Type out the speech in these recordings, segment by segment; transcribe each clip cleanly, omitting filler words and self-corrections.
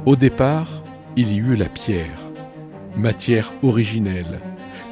Au départ, il y eut la pierre, matière originelle,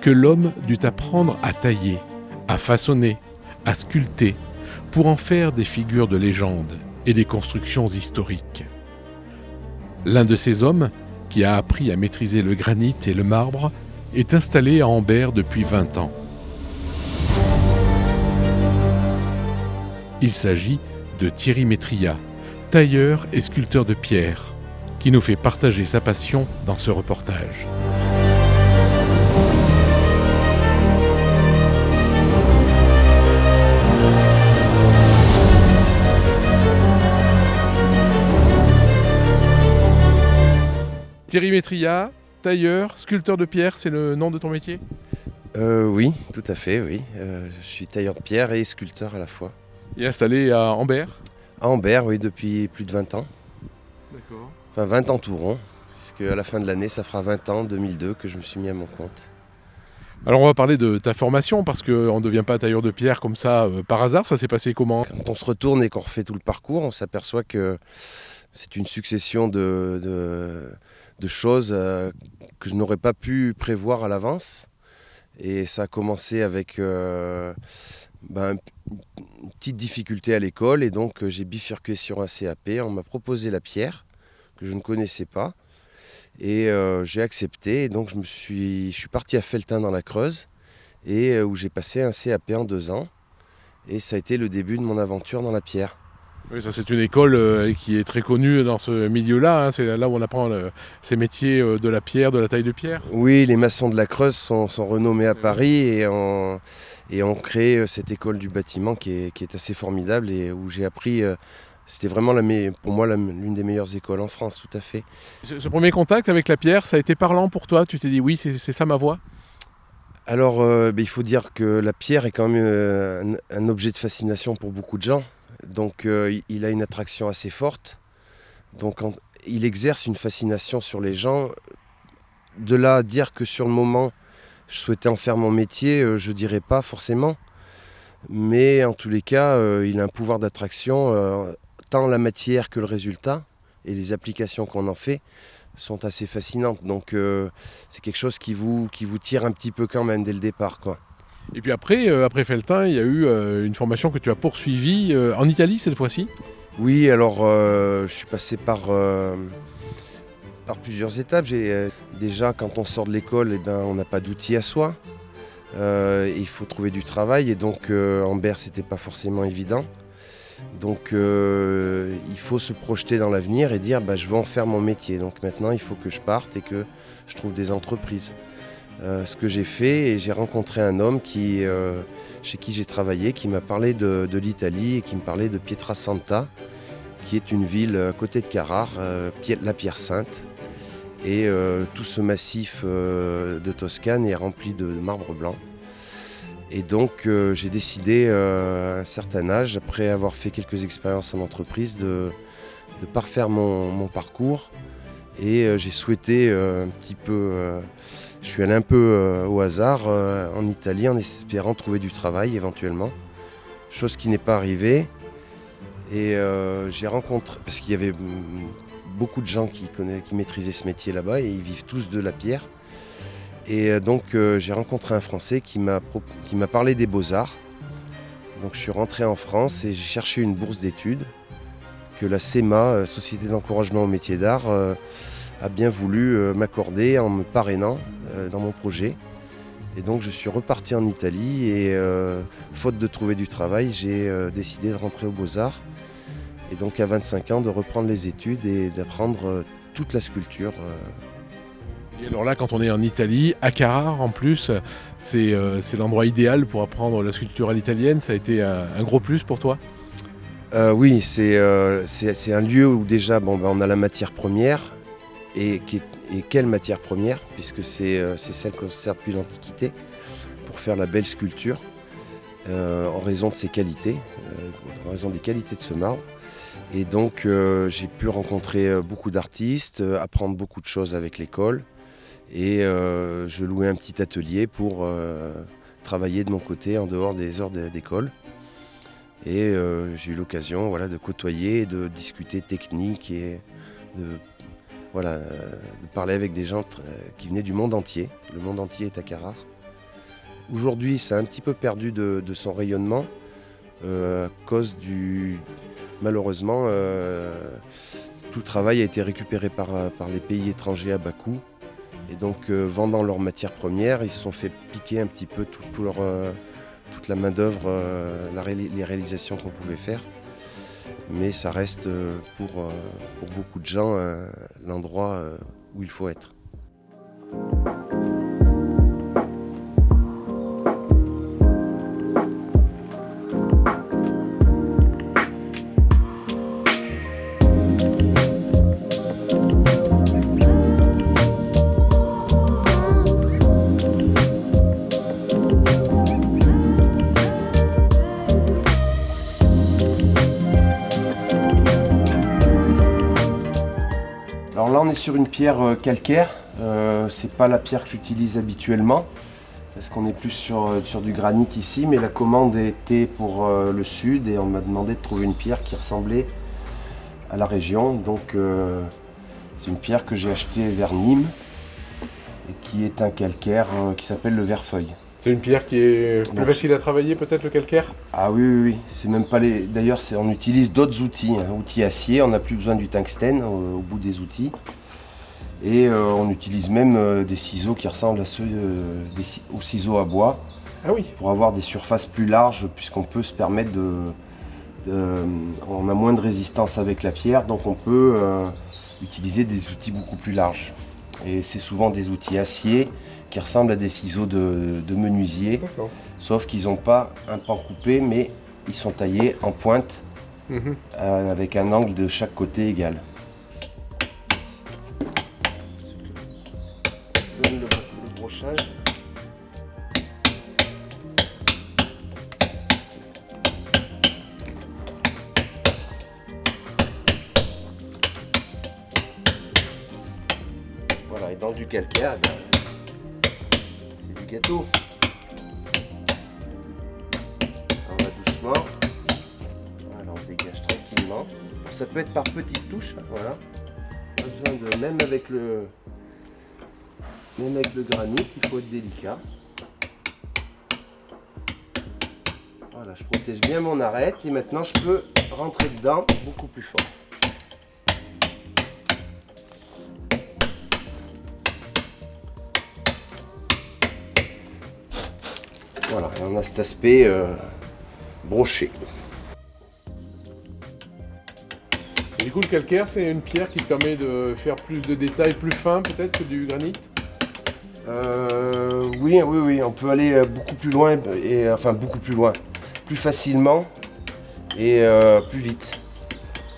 que l'homme dut apprendre à tailler, à façonner, à sculpter, pour en faire des figures de légende et des constructions historiques. L'un de ces hommes, qui a appris à maîtriser le granit et le marbre, est installé à Ambert depuis 20 ans. Il s'agit de Thierry Métria, tailleur et sculpteur de pierre, qui nous fait partager sa passion dans ce reportage. Thierry Métria, tailleur, sculpteur de pierre, c'est le nom de ton métier ? Oui, tout à fait, oui. Je suis tailleur de pierre et sculpteur à la fois. Et installé à Ambert ? À Ambert, oui, depuis plus de 20 ans. D'accord. Enfin 20 ans tout rond, puisque à la fin de l'année, ça fera 20 ans, 2002, que je me suis mis à mon compte. Alors on va parler de ta formation, parce qu'on ne devient pas tailleur de pierre comme ça par hasard, ça s'est passé comment ? Quand on se retourne et qu'on refait tout le parcours, on s'aperçoit que c'est une succession de choses que je n'aurais pas pu prévoir à l'avance. Et ça a commencé avec une petite difficulté à l'école, et donc j'ai bifurqué sur un CAP. On m'a proposé la pierre, que je ne connaissais pas, et j'ai accepté. Et donc je suis parti à Felletin dans la Creuse, et où j'ai passé un CAP en 2 ans. Et ça a été le début de mon aventure dans la pierre. Oui, ça c'est une école qui est très connue dans ce milieu-là, hein. C'est là où on apprend ces métiers de la pierre, de la taille de pierre. Oui, les maçons de la Creuse sont renommés à Paris, et ont créé cette école du bâtiment qui est assez formidable, et où j'ai appris. C'était vraiment pour moi l'une des meilleures écoles en France, tout à fait. Ce premier contact avec la pierre, ça a été parlant pour toi ? Tu t'es dit oui, c'est ça ma voie ? Alors, il faut dire que la pierre est quand même un objet de fascination pour beaucoup de gens. Donc, il a une attraction assez forte. Donc, il exerce une fascination sur les gens. De là à dire que sur le moment, je souhaitais en faire mon métier, je ne dirais pas forcément. Mais en tous les cas, il a un pouvoir d'attraction, tant la matière que le résultat, et les applications qu'on en fait sont assez fascinantes. Donc c'est quelque chose qui vous tire un petit peu quand même dès le départ, quoi. Et puis après Felletin, il y a eu une formation que tu as poursuivie en Italie cette fois-ci ? Oui, alors je suis passé par plusieurs étapes. Déjà, quand on sort de l'école, on n'a pas d'outils à soi. Il faut trouver du travail, et donc Ambert, c'était pas forcément évident. Donc il faut se projeter dans l'avenir et dire je veux en faire mon métier. Donc maintenant, il faut que je parte et que je trouve des entreprises. Ce que j'ai fait, et j'ai rencontré un homme chez qui j'ai travaillé, qui m'a parlé de l'Italie, et qui me parlait de Pietrasanta, qui est une ville à côté de Carrare, la Pierre Sainte. Et tout ce massif de Toscane est rempli de marbre blanc. Et donc j'ai décidé à un certain âge, après avoir fait quelques expériences en entreprise, de parfaire mon parcours. Et j'ai souhaité un petit peu... je suis allé un peu au hasard en Italie, en espérant trouver du travail éventuellement. Chose qui n'est pas arrivée. Et j'ai rencontré... Parce qu'il y avait beaucoup de gens qui maîtrisaient ce métier là-bas, et ils vivent tous de la pierre. Et donc j'ai rencontré un Français qui m'a parlé des Beaux-Arts. Donc je suis rentré en France et j'ai cherché une bourse d'études que la SEMA, Société d'encouragement au métier d'art, a bien voulu m'accorder en me parrainant dans mon projet. Et donc je suis reparti en Italie, et faute de trouver du travail, j'ai décidé de rentrer aux Beaux-Arts. Et donc à 25 ans, de reprendre les études et d'apprendre toute la sculpture. Et alors là, quand on est en Italie, à Carrare en plus, c'est l'endroit idéal pour apprendre la sculpture à l'italienne. Ça a été un gros plus pour toi ? Oui, c'est un lieu où déjà on a la matière première, et quelle matière première, puisque c'est celle qu'on se sert depuis l'Antiquité pour faire la belle sculpture, en raison de ses qualités, en raison des qualités de ce marbre. Et donc j'ai pu rencontrer beaucoup d'artistes, apprendre beaucoup de choses avec l'école. Et je louais un petit atelier pour travailler de mon côté en dehors des heures d'école. Et j'ai eu l'occasion de côtoyer, de discuter technique, et de parler avec des gens qui venaient du monde entier. Le monde entier est à Carrare. Aujourd'hui, ça a un petit peu perdu de son rayonnement à cause malheureusement, tout le travail a été récupéré par les pays étrangers à bas coût. Et donc, vendant leurs matières premières, ils se sont fait piquer un petit peu toute la main-d'œuvre, les réalisations qu'on pouvait faire. Mais ça reste pour beaucoup de gens l'endroit où il faut être. Alors là on est sur une pierre calcaire, c'est pas la pierre que j'utilise habituellement parce qu'on est plus sur du granit ici, mais la commande était pour le sud et on m'a demandé de trouver une pierre qui ressemblait à la région. Donc c'est une pierre que j'ai achetée vers Nîmes et qui est un calcaire qui s'appelle le verfeuille. C'est une pierre qui est plus facile à travailler, peut-être, le calcaire? Ah oui. C'est même pas les. D'ailleurs, on utilise d'autres outils, outils acier. On n'a plus besoin du tungstène au bout des outils. Et on utilise même des ciseaux qui ressemblent à ceux aux ciseaux à bois. Ah oui. Pour avoir des surfaces plus larges, puisqu'on peut se permettre on a moins de résistance avec la pierre, donc on peut utiliser des outils beaucoup plus larges. Et c'est souvent des outils acier qui ressemblent à des ciseaux de menuisier, sauf qu'ils n'ont pas un pan coupé, mais ils sont taillés en pointe avec un angle de chaque côté égal. Je donne le brochage. Voilà, et dans du calcaire, c'est du gâteau. On va doucement. Voilà, on dégage tranquillement. Ça peut être par petites touches, voilà. Pas besoin de. Même avec le granit, il faut être délicat. Voilà, je protège bien mon arête et maintenant je peux rentrer dedans beaucoup plus fort. Voilà, on a cet aspect broché. Et du coup, le calcaire, c'est une pierre qui permet de faire plus de détails plus fins, peut-être, que du granit? Oui, on peut aller beaucoup plus loin, plus facilement et plus vite.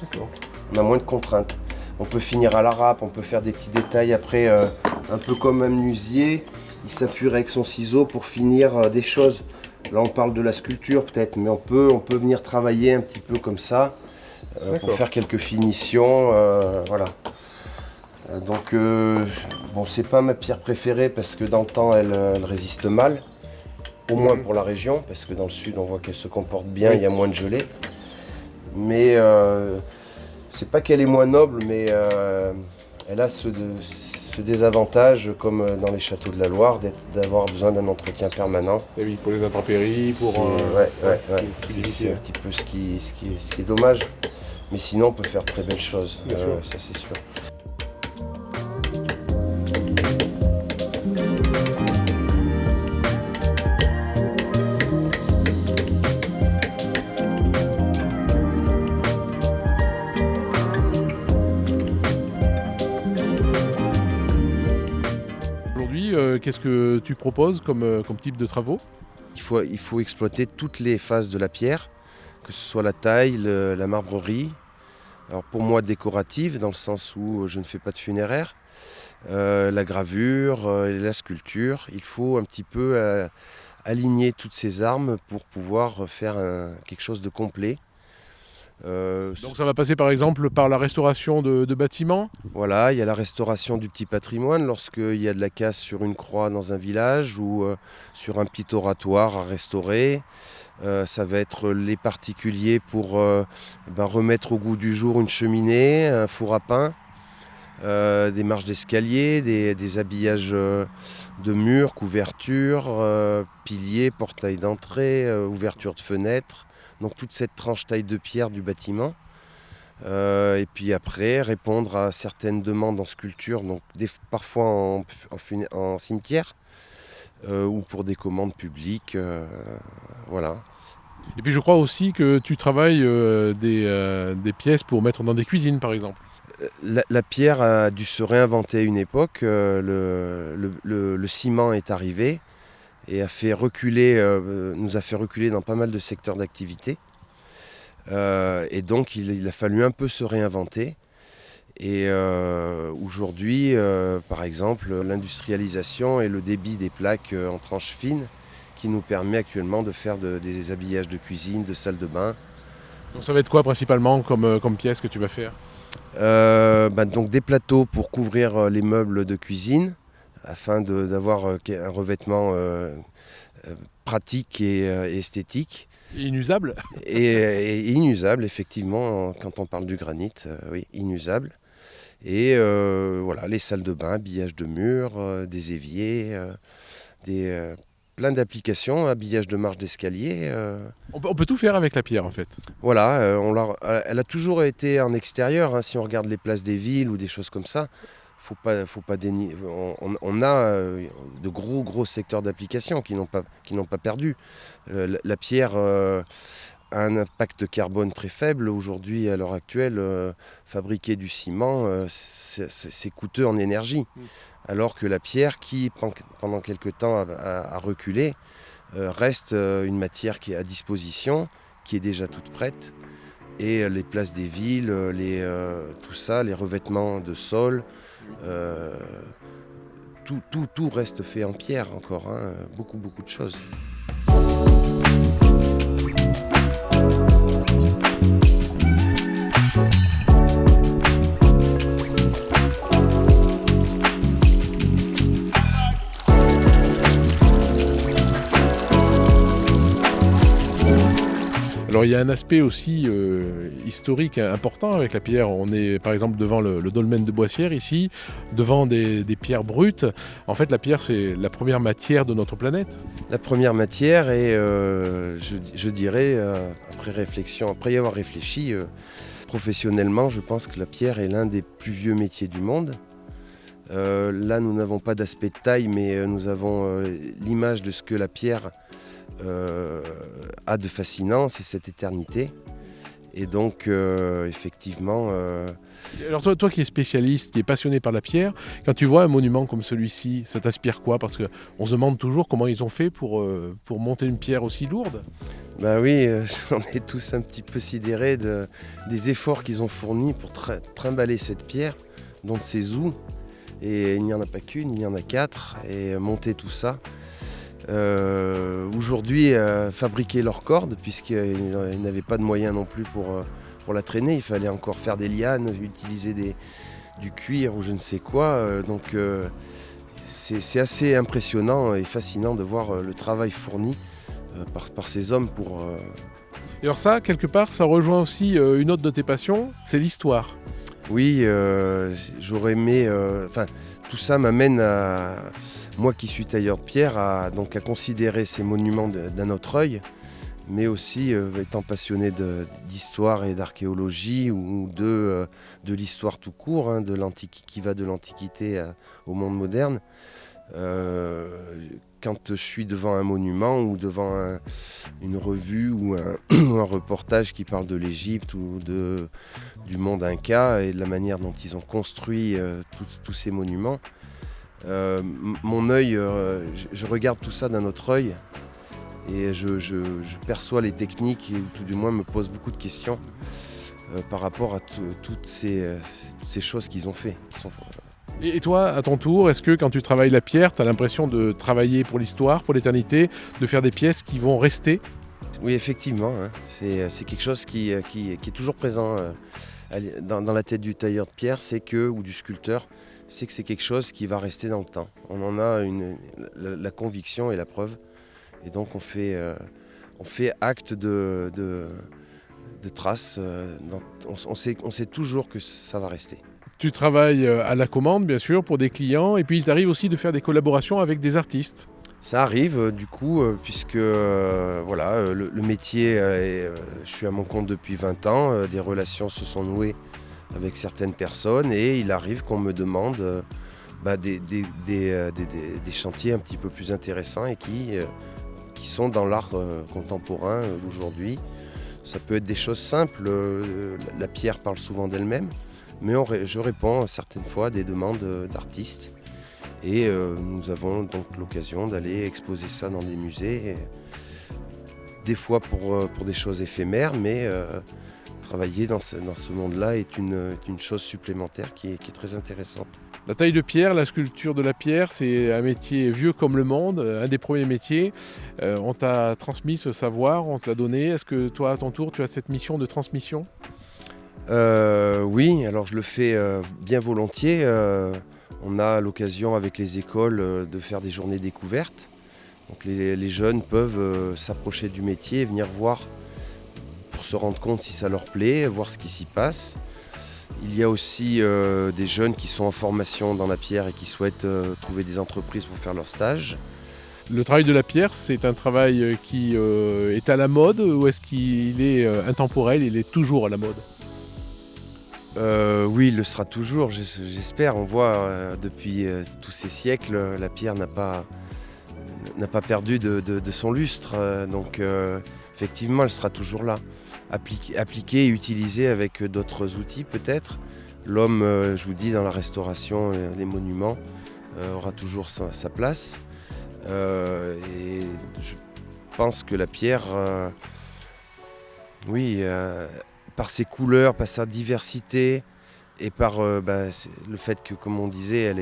D'accord. On a moins de contraintes. On peut finir à la râpe, on peut faire des petits détails après, un peu comme un menuisier. Il s'appuierait avec son ciseau pour finir des choses. Là, on parle de la sculpture peut-être, mais on peut venir travailler un petit peu comme ça pour faire quelques finitions. Voilà. Donc, bon, c'est pas ma pierre préférée parce que dans le temps, elle résiste mal. Au moins pour la région, parce que dans le sud, on voit qu'elle se comporte bien, il y a moins de gelée. Mais c'est pas qu'elle est moins noble, mais elle a ce désavantage, comme dans les châteaux de la Loire, d'avoir besoin d'un entretien permanent. Et oui, pour les intempéries, pour... C'est un petit peu ce qui est dommage. Mais sinon, on peut faire très belles choses, ça c'est sûr. Qu'est-ce que tu proposes comme type de travaux? Il faut exploiter toutes les phases de la pierre, que ce soit la taille, la marbrerie. Alors pour moi décorative, dans le sens où je ne fais pas de funéraire, la gravure, la sculpture. Il faut un petit peu aligner toutes ces armes pour pouvoir faire quelque chose de complet. Donc ça va passer par exemple par la restauration de bâtiments? Voilà, il y a la restauration du petit patrimoine lorsqu'il y a de la casse sur une croix dans un village ou sur un petit oratoire à restaurer. Ça va être les particuliers pour remettre au goût du jour une cheminée, un four à pain. des marches d'escalier, des habillages de murs, couvertures, piliers, portails d'entrée, ouverture de fenêtres. Donc toute cette tranche taille de pierre du bâtiment. Et puis après, répondre à certaines demandes en sculpture, donc parfois en cimetière ou pour des commandes publiques. Voilà. Et puis je crois aussi que tu travailles des pièces pour mettre dans des cuisines, par exemple. La pierre a dû se réinventer à une époque. Le ciment est arrivé et nous a fait reculer dans pas mal de secteurs d'activité. Et donc il a fallu un peu se réinventer. Et aujourd'hui, par exemple, l'industrialisation et le débit des plaques en tranches fines qui nous permet actuellement de faire des habillages de cuisine, de salle de bain. Donc ça va être quoi principalement comme pièce que tu vas faire? Donc des plateaux pour couvrir les meubles de cuisine afin d'avoir un revêtement pratique et esthétique. Inusable? Et inusable, effectivement, quand on parle du granit, oui, inusable. Et voilà, les salles de bain, habillage de murs, des éviers, plein d'applications, habillage de marches d'escalier. On peut tout faire avec la pierre en fait. Voilà, elle a toujours été en extérieur, hein, si on regarde les places des villes ou des choses comme ça. Faut pas dénier. On a de gros secteurs d'application qui n'ont pas perdu. La pierre a un impact carbone très faible. Aujourd'hui, à l'heure actuelle, fabriquer du ciment, c'est coûteux en énergie. Alors que la pierre, qui pendant quelque temps a reculé, reste une matière qui est à disposition, qui est déjà toute prête. Et les places des villes, tout ça, les revêtements de sol, tout reste fait en pierre encore, hein, beaucoup de choses. Alors il y a un aspect aussi historique important avec la pierre. On est par exemple devant le dolmen de Boissière ici, devant des pierres brutes. En fait la pierre c'est la première matière de notre planète. La première matière et je dirais, après y avoir réfléchi, professionnellement je pense que la pierre est l'un des plus vieux métiers du monde. Là nous n'avons pas d'aspect de taille mais nous avons l'image de ce que la pierre a de fascinant, c'est cette éternité. Et donc, effectivement... Alors toi qui es spécialiste, qui est passionné par la pierre, quand tu vois un monument comme celui-ci, ça t'inspire quoi? Parce qu'on se demande toujours comment ils ont fait pour monter une pierre aussi lourde. Bah oui, on est tous un petit peu sidérés des efforts qu'ils ont fournis pour trimballer cette pierre, dont ces ous. Et il n'y en a pas qu'une, il y en a 4, et monter tout ça. Aujourd'hui, fabriquer leur corde, puisqu'ils n'avaient pas de moyens non plus pour la traîner, il fallait encore faire des lianes, utiliser du cuir ou je ne sais quoi. Donc c'est assez impressionnant et fascinant de voir le travail fourni par ces hommes pour... Et alors ça, quelque part, ça rejoint aussi une autre de tes passions, c'est l'histoire. Oui, j'aurais aimé... tout ça m'amène à... Moi qui suis tailleur de pierre, à considérer ces monuments d'un autre œil, mais aussi étant passionné d'histoire et d'archéologie ou de l'histoire tout court, hein, qui va de l'Antiquité au monde moderne. Quand je suis devant un monument ou devant une revue ou un reportage qui parle de l'Égypte ou du monde Inca et de la manière dont ils ont construit tous ces monuments, mon œil, je regarde tout ça d'un autre œil et je perçois les techniques et tout du moins me pose beaucoup de questions par rapport à toutes ces choses qu'ils ont fait. Et toi, à ton tour, est-ce que quand tu travailles la pierre, tu as l'impression de travailler pour l'histoire, pour l'éternité, de faire des pièces qui vont rester? Oui, effectivement, hein, c'est quelque chose qui est toujours présent dans la tête du tailleur de pierre, ou du sculpteur, c'est que c'est quelque chose qui va rester dans le temps. On en a la conviction et la preuve. Et donc on fait acte de traces. On sait toujours que ça va rester. Tu travailles à la commande, bien sûr, pour des clients, et puis il t'arrive aussi de faire des collaborations avec des artistes. Ça arrive du coup, puisque voilà, le métier, je suis à mon compte depuis 20 ans, des relations se sont nouées avec certaines personnes et il arrive qu'on me demande des chantiers un petit peu plus intéressants et qui sont dans l'art contemporain d'aujourd'hui. Ça peut être des choses simples, la pierre parle souvent d'elle-même, mais je réponds certaines fois à des demandes d'artistes. Et nous avons donc l'occasion d'aller exposer ça dans des musées, et des fois pour des choses éphémères, mais travailler dans ce monde-là est une chose supplémentaire qui est très intéressante. La taille de pierre, la sculpture de la pierre, c'est un métier vieux comme le monde, un des premiers métiers. On t'a transmis ce savoir, on te l'a donné. Est-ce que toi, à ton tour, tu as cette mission de transmission? Oui, alors je le fais bien volontiers. On a l'occasion avec les écoles de faire des journées découvertes. Donc les jeunes peuvent s'approcher du métier et venir voir pour se rendre compte si ça leur plaît, voir ce qui s'y passe. Il y a aussi des jeunes qui sont en formation dans la pierre et qui souhaitent trouver des entreprises pour faire leur stage. Le travail de la pierre, c'est un travail qui est à la mode ou est-ce qu'il est intemporel, il est toujours à la mode? Oui, il le sera toujours, j'espère. On voit depuis tous ces siècles, la pierre n'a pas perdu de son lustre. Donc effectivement, elle sera toujours là. Appliquée et utilisée avec d'autres outils peut-être. L'homme, je vous dis, dans la restauration, les monuments, aura toujours sa place. Et je pense que la pierre, oui, par ses couleurs, par sa diversité et par le fait que, comme on disait, elle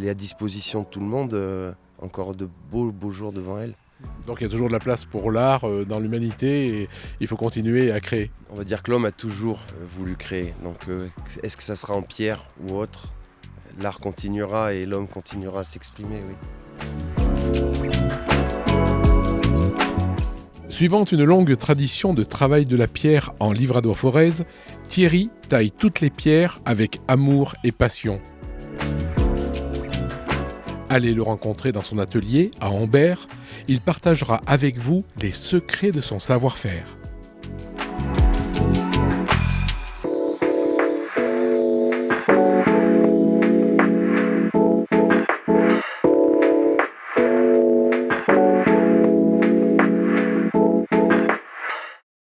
est à disposition de tout le monde, encore de beaux jours devant elle. Donc il y a toujours de la place pour l'art dans l'humanité et il faut continuer à créer. On va dire que l'homme a toujours voulu créer. Donc est-ce que ça sera en pierre ou autre? L'art continuera et l'homme continuera à s'exprimer, oui. Suivant une longue tradition de travail de la pierre en livradois-forez, Thierry taille toutes les pierres avec amour et passion. Allez le rencontrer dans son atelier à Ambert, il partagera avec vous les secrets de son savoir-faire.